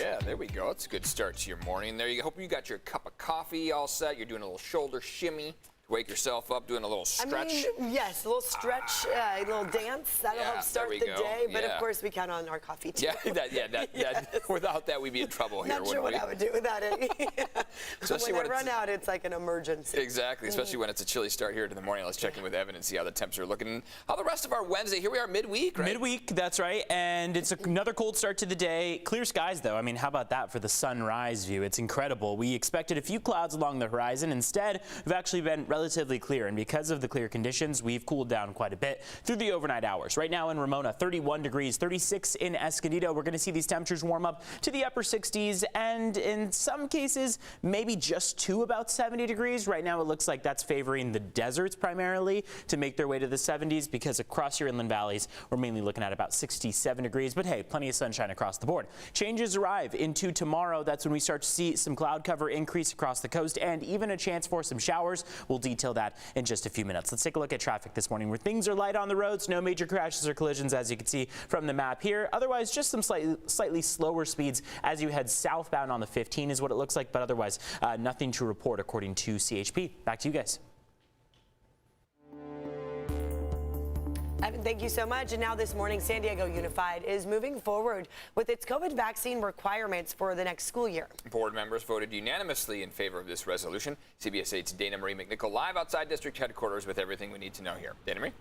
Yeah, there we go. It's a good start to your morning. There you go. Hope you got your cup of coffee all set. You're doing a little shoulder shimmy to wake yourself up, doing a little stretch. I mean, yes, a little stretch, a little dance. That'll help start the day. But of course, we count on our coffee too. Yeah, without that, we'd be in trouble here. Not sure what I would do without it. Especially when I run out, it's like an emergency. Exactly, especially when it's a chilly start here to the morning. Let's check in with Evan and see how the temps are looking. How the rest of our Wednesday. Here we are midweek, right? Midweek, that's right. And it's another cold start to the day. Clear skies, though. I mean, how about that for the sunrise view? It's incredible. We expected a few clouds along the horizon. Instead, we've actually been relatively clear. And because of the clear conditions, we've cooled down quite a bit through the overnight hours. Right now in Ramona, 31 degrees, 36 in Escondido. We're going to see these temperatures warm up to the upper 60s, and in some cases, maybe just to about 70 degrees. Right now, it looks like that's favoring the deserts primarily to make their way to the 70s, because across your inland valleys, we're mainly looking at about 67 degrees. But hey, plenty of sunshine across the board. Changes arrive into tomorrow. That's when we start to see some cloud cover increase across the coast and even a chance for some showers. We'll detail that in just a few minutes. Let's take a look at traffic this morning, where things are light on the roads. No major crashes or collisions, as you can see from the map here. Otherwise, just some slightly slower speeds as you head southbound on the 15 is what it looks like, but otherwise nothing to report according to CHP. Back to you guys. Evan, thank you so much. And now this morning, San Diego Unified is moving forward with its COVID vaccine requirements for the next school year. Board members voted unanimously in favor of this resolution. CBS 8's Dana Marie McNichol live outside district headquarters with everything we need to know here. Dana Marie?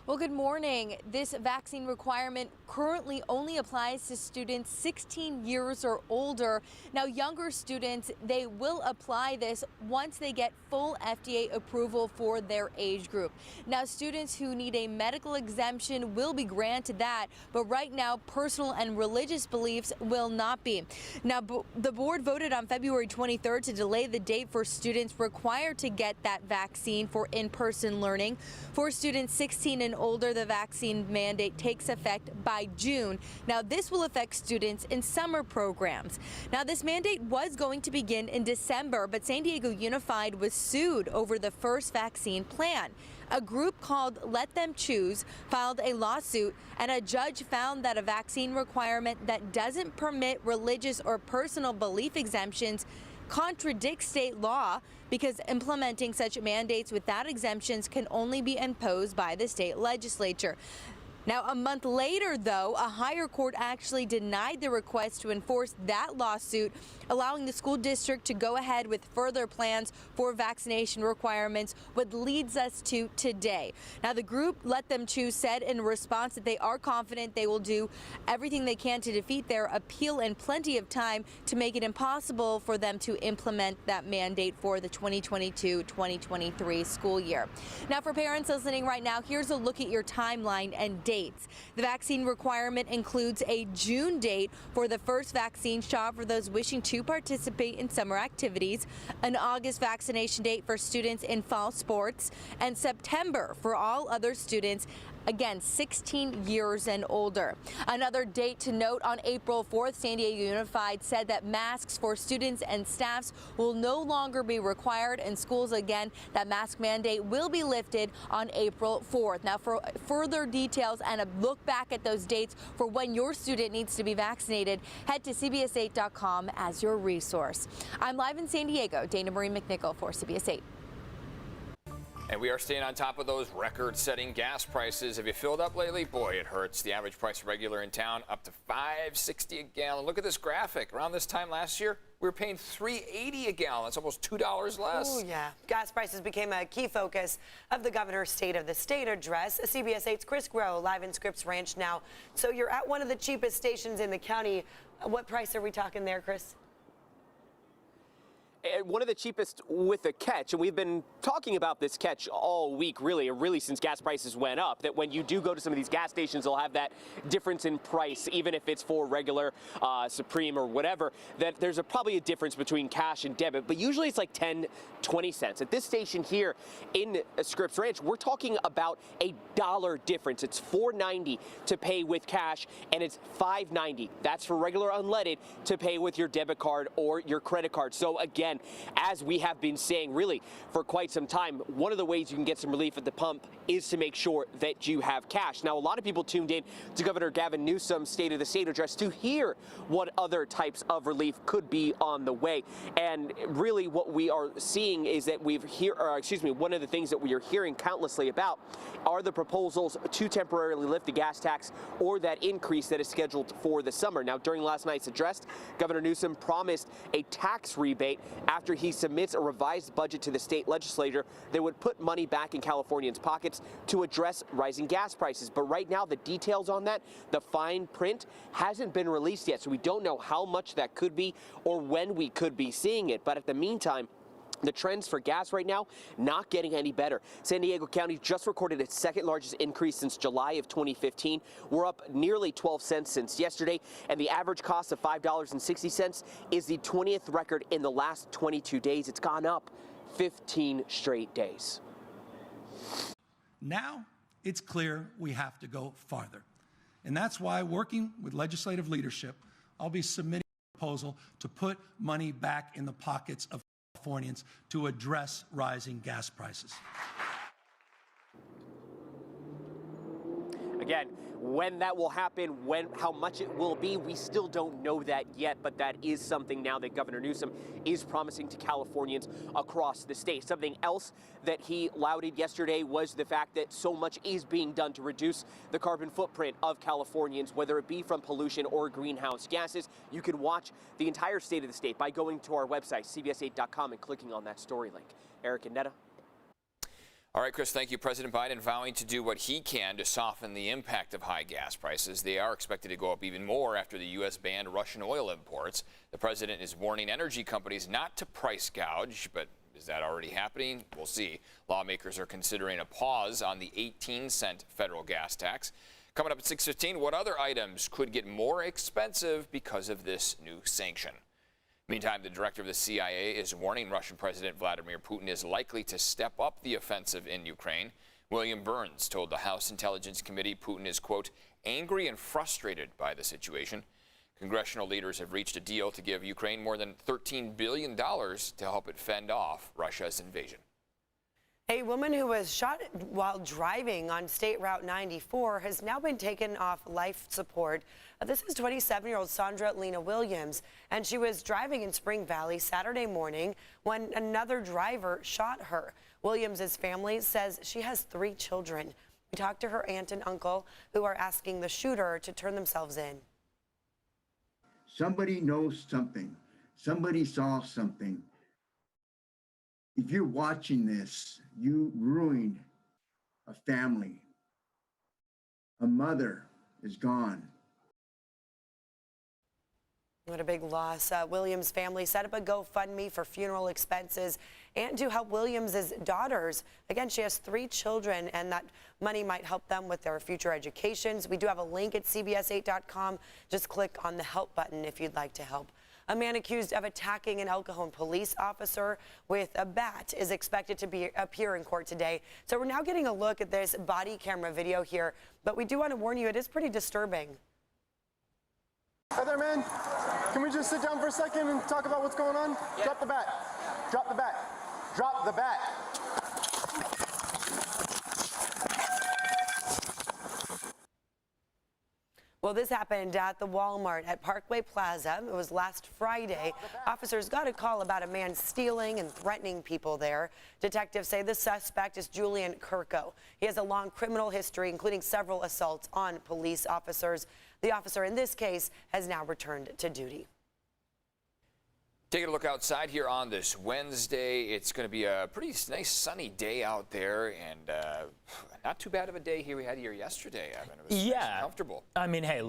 Well, good morning. This vaccine requirement currently only applies to students 16 years or older. Now, younger students, they will apply this once they get full FDA approval for their age group. Now, students who need a medical exemption will be granted that, but right now, personal and religious beliefs will not be. Now, the board voted on February 23rd to delay the date for students required to get that vaccine for in-person learning. For students 16 and older, the vaccine mandate takes effect by June. Now, this will affect students in summer programs. Now, this mandate was going to begin in December, but San Diego Unified was sued over the first vaccine plan. A group called Let Them Choose filed a lawsuit, and a judge found that a vaccine requirement that doesn't permit religious or personal belief exemptions contradicts state law, because implementing such mandates without exemptions can only be imposed by the state legislature. Now, a month later, though, a higher court actually denied the request to enforce that lawsuit, allowing the school district to go ahead with further plans for vaccination requirements, what leads us to today. Now, the group Let Them Choose said in response that they are confident they will do everything they can to defeat their appeal in plenty of time to make it impossible for them to implement that mandate for the 2022-2023 school year. Now, for parents listening right now, here's a look at your timeline and dates. The vaccine requirement includes a June date for the first vaccine shot for those wishing to participate in summer activities, an August vaccination date for students in fall sports, and September for all other students, again, 16 years and older. Another date to note, on April 4th, San Diego Unified said that masks for students and staffs will no longer be required in schools. Again, that mask mandate will be lifted on April 4th. Now, for further details and a look back at those dates for when your student needs to be vaccinated, head to CBS8.com as your resource. I'm live in San Diego. Dana Marie McNichol for CBS 8. And we are staying on top of those record-setting gas prices. Have you filled up lately? Boy, it hurts. The average price regular in town up to $5.60 a gallon. Look at this graphic. Around this time last year, we were paying $3.80 a gallon. That's almost $2 less. Oh, yeah. Gas prices became a key focus of the governor's State of the State address. CBS 8's Chris Groh live in Scripps Ranch now. So you're at one of the cheapest stations in the county. What price are we talking there, Chris? One of the cheapest with a catch, and we've been talking about this catch all week, really since gas prices went up, that when you do go to some of these gas stations, they'll have that difference in price, even if it's for regular Supreme or whatever, that there's probably a difference between cash and debit, but usually it's like 10, 20 cents. At this station here in Scripps Ranch, we're talking about $1 difference. It's $4.90 to pay with cash, and it's $5.90. That's for regular unleaded to pay with your debit card or your credit card. So again, again, as we have been saying really for quite some time, one of the ways you can get some relief at the pump is to make sure that you have cash. Now, a lot of people tuned in to Governor Gavin Newsom's State of the State address to hear what other types of relief could be on the way. And really what we are seeing is that one of the things that we are hearing countlessly about are the proposals to temporarily lift the gas tax or that increase that is scheduled for the summer. Now, during last night's address, Governor Newsom promised a tax rebate after he submits a revised budget to the state legislature that would put money back in Californians' pockets to address rising gas prices. But right now, the details on that, the fine print, hasn't been released yet, so we don't know how much that could be or when we could be seeing it. But at the meantime, the trends for gas right now not getting any better. San Diego County just recorded its second largest increase since July of 2015. We're up nearly 12 cents since yesterday, and the average cost of $5.60 is the 20th record in the last 22 days. It's gone up 15 straight days. Now it's clear we have to go farther. And that's why, working with legislative leadership, I'll be submitting a proposal to put money back in the pockets of Californians to address rising gas prices. Again, when that will happen, how much it will be, we still don't know that yet, but that is something now that Governor Newsom is promising to Californians across the state. Something else that he lauded yesterday was the fact that so much is being done to reduce the carbon footprint of Californians, whether it be from pollution or greenhouse gases. You can watch the entire State of the State by going to our website, CBS8.com, and clicking on that story link. Eric and Netta. All right, Chris, thank you. President Biden vowing to do what he can to soften the impact of high gas prices. They are expected to go up even more after the U.S. banned Russian oil imports. The president is warning energy companies not to price gouge, but is that already happening? We'll see. Lawmakers are considering a pause on the 18-cent federal gas tax. Coming up at 6:15, what other items could get more expensive because of this new sanction? Meantime, the director of the CIA is warning Russian President Vladimir Putin is likely to step up the offensive in Ukraine. William Burns told the House Intelligence Committee Putin is, quote, angry and frustrated by the situation. Congressional leaders have reached a deal to give Ukraine more than $13 billion to help it fend off Russia's invasion. A woman who was shot while driving on State Route 94 has now been taken off life support. This is 27-year-old Sandra Lena Williams, and she was driving in Spring Valley Saturday morning when another driver shot her. Williams' family says she has 3 children. We talked to her aunt and uncle, who are asking the shooter to turn themselves in. Somebody knows something. Somebody saw something. If you're watching this, you ruined a family. A mother is gone. What a big loss. Williams' family set up a GoFundMe for funeral expenses and to help Williams' daughters. Again, she has 3 children, and that money might help them with their future educations. We do have a link at CBS8.com. Just click on the help button if you'd like to help. A man accused of attacking an El Cajon police officer with a bat is expected to appear in court today. So we're now getting a look at this body camera video here, but we do want to warn you, it is pretty disturbing. Hey there, man. Can we just sit down for a second and talk about what's going on? Yeah. Drop the bat. Drop the bat. Drop the bat. Well, this happened at the Walmart at Parkway Plaza. It was last Friday. Officers got a call about a man stealing and threatening people there. Detectives say the suspect is Julian Kirko. He has a long criminal history, including several assaults on police officers. The officer in this case has now returned to duty. Taking a look outside here on this Wednesday, it's going to be a pretty nice sunny day out there, and not too bad of a day here we had here yesterday, Evan. It was nice and comfortable. I mean, hey,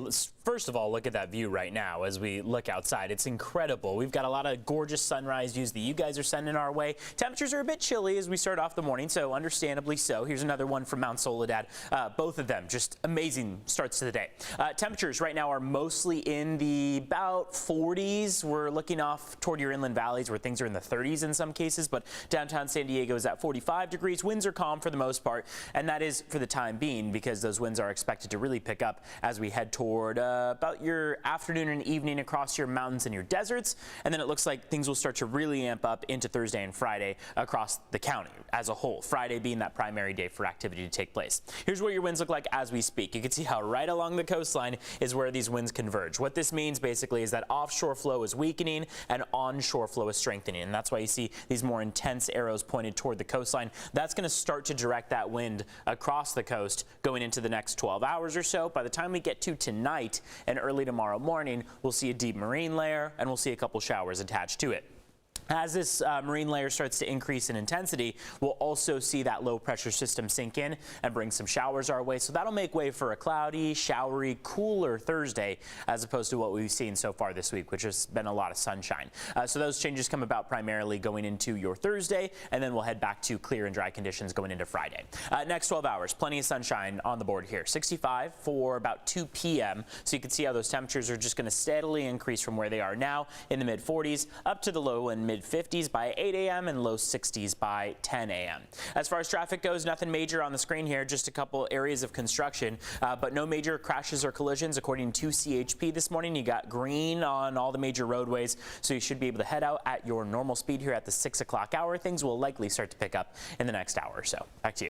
first of all, look at that view right now as we look outside. It's incredible. We've got a lot of gorgeous sunrise views that you guys are sending our way. Temperatures are a bit chilly as we start off the morning, so understandably so. Here's another one from Mount Soledad. Both of them just amazing starts to the day. Temperatures right now are mostly in the about 40s. We're looking off toward your inland valleys where things are in the 30s in some cases, but downtown San Diego is at 45 degrees. Winds are calm for the most part, and that is for the time being because those winds are expected to really pick up as we head toward about your afternoon and evening across your mountains and your deserts. And then it looks like things will start to really amp up into Thursday and Friday across the county as a whole, Friday being that primary day for activity to take place. Here's what your winds look like as we speak. You can see how right along the coastline is where these winds converge. What this means basically is that offshore flow is weakening and onshore flow is strengthening. And that's why you see these more intense arrows pointed toward the coastline. That's going to start to direct that wind across the coast going into the next 12 hours or so. By the time we get to tonight and early tomorrow morning, we'll see a deep marine layer and we'll see a couple showers attached to it. As this marine layer starts to increase in intensity, we'll also see that low pressure system sink in and bring some showers our way. So that'll make way for a cloudy, showery, cooler Thursday as opposed to what we've seen so far this week, which has been a lot of sunshine. So those changes come about primarily going into your Thursday, and then we'll head back to clear and dry conditions going into Friday. Next 12 hours, plenty of sunshine on the board here. 65 for about 2 p.m. So you can see how those temperatures are just going to steadily increase from where they are now in the mid 40s up to the low and mid 50s by 8 a.m. and low 60s by 10 a.m. As far as traffic goes, nothing major on the screen here, just a couple areas of construction, but no major crashes or collisions according to CHP this morning. You got green on all the major roadways, so you should be able to head out at your normal speed here at the 6 o'clock hour. Things will likely start to pick up in the next hour or so. Back to you.